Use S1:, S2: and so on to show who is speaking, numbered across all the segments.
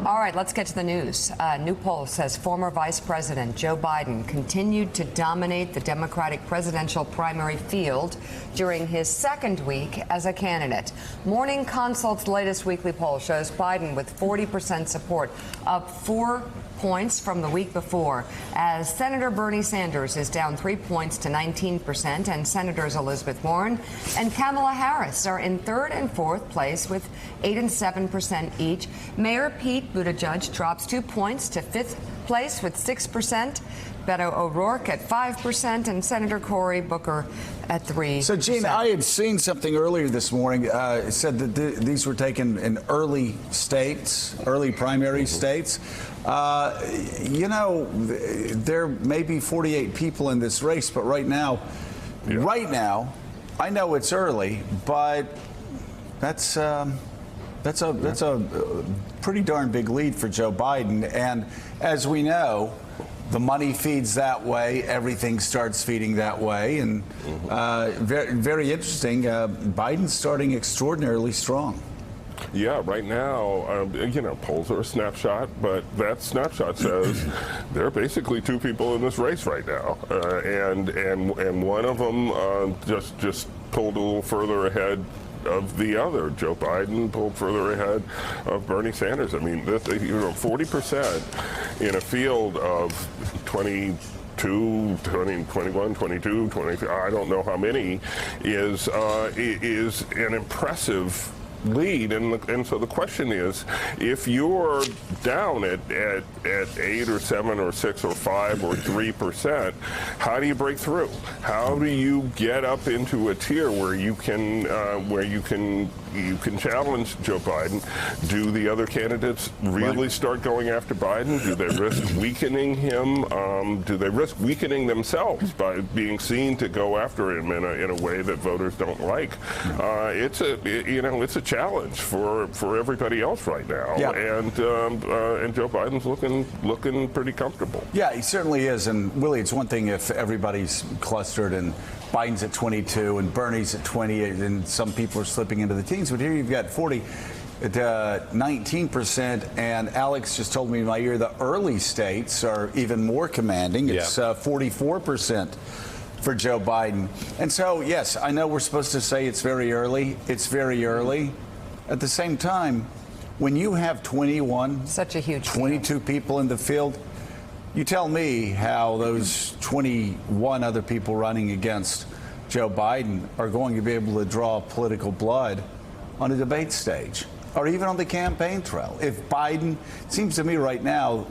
S1: All right, let's get to the news. New poll says former Vice President Joe Biden continued to dominate the Democratic presidential primary field during his second week as a candidate. Morning Consult's latest weekly poll shows Biden with 40% support, up 4 points from the week before, as Senator Bernie Sanders is down 3 points to 19%, and Senators Elizabeth Warren and Kamala Harris are in third and fourth place with 8% and 7% each. Mayor Pete Buttigieg drops 2 points to fifth place with 6%. Beto O'Rourke at 5%, and Senator Cory Booker at 3%.
S2: So, Gene, I had seen something earlier this morning. It said that these were taken in early states, early primary states. You know, there may be 48 people in this race, but right now, I know it's early, but that's a pretty darn big lead for Joe Biden. And as we know, the money feeds that way. Everything starts feeding that way. And very, very interesting. Biden's starting extraordinarily strong.
S3: Yeah, right now, you know, polls are a snapshot, but that snapshot says there are basically two people in this race right now, and one of them just pulled a little further ahead of the other. Joe Biden pulled further ahead of Bernie Sanders. I mean, 40% in a field of 22, 20, 21, 22, 23, I don't know how many, is an impressive lead. And so the question is, if you're down at 8 or 7 or 6 or 5 or 3%, how do you break through? How do you get up into a tier where you can challenge Joe Biden? Do the other candidates really start going after Biden? Do they risk weakening him? Do they risk weakening themselves by being seen to go after him in a way that voters don't like? It's a challenge for everybody else right now, and Joe Biden's looking pretty comfortable.
S2: Yeah, he certainly is. And Willie, it's one thing if everybody's clustered and Biden's at 22 and Bernie's at 20, and some people are slipping into the teens. But here you've got 40 at 19%, and Alex just told me in my ear the early states are even more commanding. It's 44%. For Joe Biden. And so, yes, I know we're supposed to say it's very early. It's very early. At the same time, when you have 22 people in the field, you tell me how those 21 other people running against Joe Biden are going to be able to draw political blood on a debate stage or even on the campaign trail. If Biden, it seems to me right now,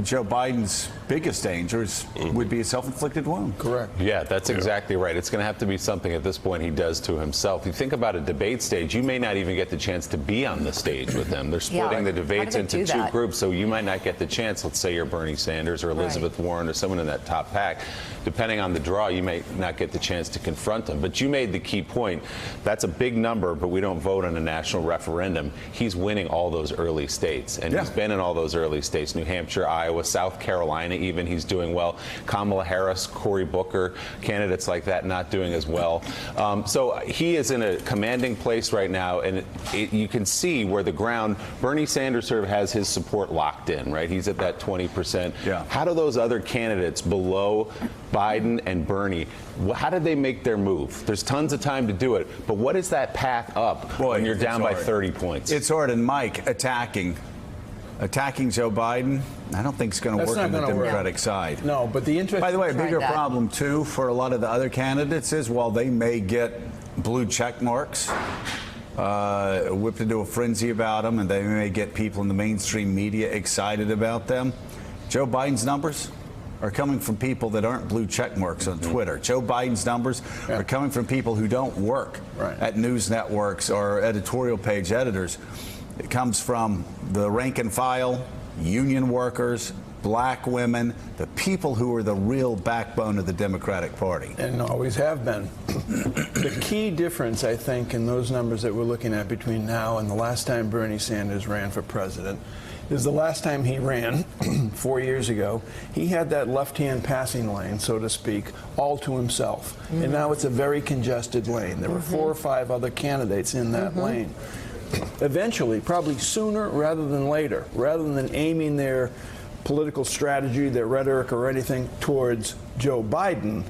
S2: Joe Biden's biggest dangers would be a self-inflicted wound.
S4: Correct. Yeah, that's exactly right. It's going to have to be something at this point he does to himself. You think about a debate stage, you may not even get the chance to be on the stage with them. They're splitting the debates into two groups, so you might not get the chance. Let's say you're Bernie Sanders or Elizabeth Warren or someone in that top pack. Depending on the draw, you may not get the chance to confront them. But you made the key point. That's a big number, but we don't vote on a national referendum. He's winning all those early states, and he's been in all those early states, New Hampshire, Iowa, South Carolina even. He's doing well. Kamala Harris, Cory Booker, candidates like that not doing as well. So he is in a commanding place right now, and you can see where the ground, Bernie Sanders sort of has his support locked in, right? He's at that 20%. Yeah. How do those other candidates below Biden and Bernie, how did they make their move? There's tons of time to do it, but what is that path up when you're down by 30 points?
S2: It's hard, and Mike, attacking Joe Biden, I don't think it's going to work on the Democratic side.
S5: No, but the interest.
S2: By the way, a bigger problem, too, for a lot of the other candidates is while they may get blue check marks, whipped into a frenzy about them, and they may get people in the mainstream media excited about them, Joe Biden's numbers are coming from people that aren't blue check marks on Twitter. Joe Biden's numbers are coming from people who don't work at news networks or editorial page editors. It comes from the rank and file, union workers, black women, the people who are the real backbone of the Democratic Party.
S5: And always have been. The key difference, I think, in those numbers that we're looking at between now and the last time Bernie Sanders ran for president is the last time he ran 4 years ago, he had that left-hand passing lane, so to speak, all to himself. And now it's a very congested lane. There were 4 or 5 other candidates in that lane. eventually, probably sooner rather than later, rather than aiming their political strategy, their rhetoric, or anything towards Joe Biden,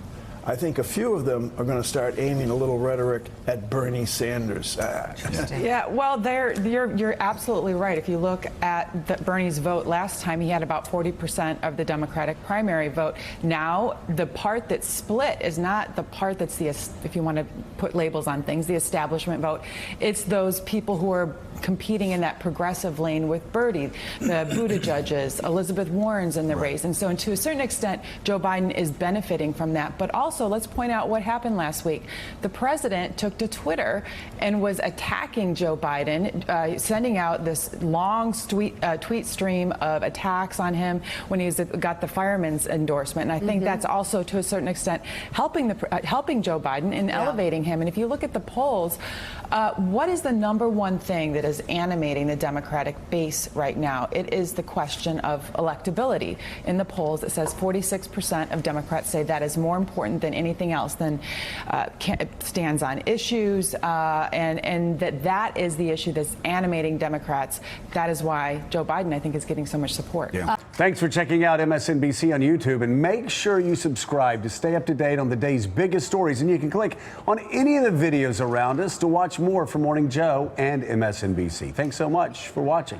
S5: I think a few of them are going to start aiming a little rhetoric at Bernie Sanders.
S6: Yeah, well, you're absolutely right. If you look at Bernie's vote last time, he had about 40% of the Democratic primary vote. Now, the part that's split is not the part that's if you want to put labels on things, the establishment vote. It's those people who are competing in that progressive lane with Bernie, the Buttigieg's, Elizabeth Warren's in the race. And so to a certain extent, Joe Biden is benefiting from that. But also, let's point out what happened last week. The president took to Twitter and was attacking Joe Biden, sending out this long tweet stream of attacks on him when he's got the fireman's endorsement. And I think that's also, to a certain extent, helping Joe Biden and elevating him. And if you look at the polls, what is the number one thing that is animating the Democratic base right now? It is the question of electability. In the polls, it says 46% of Democrats say that is more important than anything else, than stands on issues, and that is the issue that's animating Democrats. That is why Joe Biden, I think, is getting so much support.
S2: Yeah.
S7: Thanks for checking out MSNBC on YouTube, and make sure you subscribe to stay up to date on the day's biggest stories. And you can click on any of the videos around us to watch more from Morning Joe and MSNBC. Thanks so much for watching.